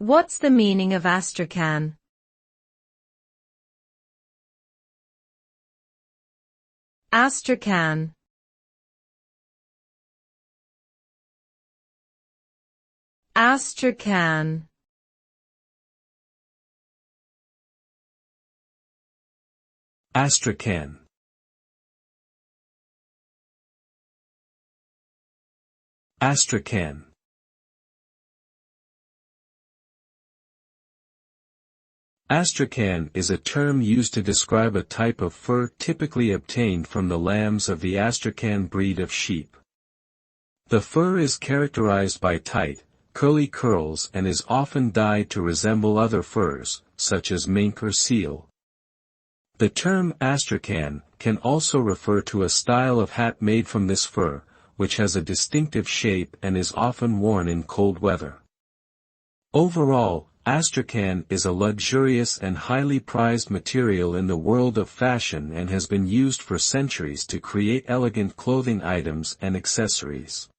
What's the meaning of astrakhan? Astrakhan. Astrakhan. Astrakhan. Astrakhan. Astrakhan is a term used to describe a type of fur typically obtained from the lambs of the Astrakhan breed of sheep. The fur is characterized by tight, curly curls and is often dyed to resemble other furs, such as mink or seal. The term astrakhan can also refer to a style of hat made from this fur, which has a distinctive shape and is often worn in cold weather. Overall, astrakhan is a luxurious and highly prized material in the world of fashion and has been used for centuries to create elegant clothing items and accessories.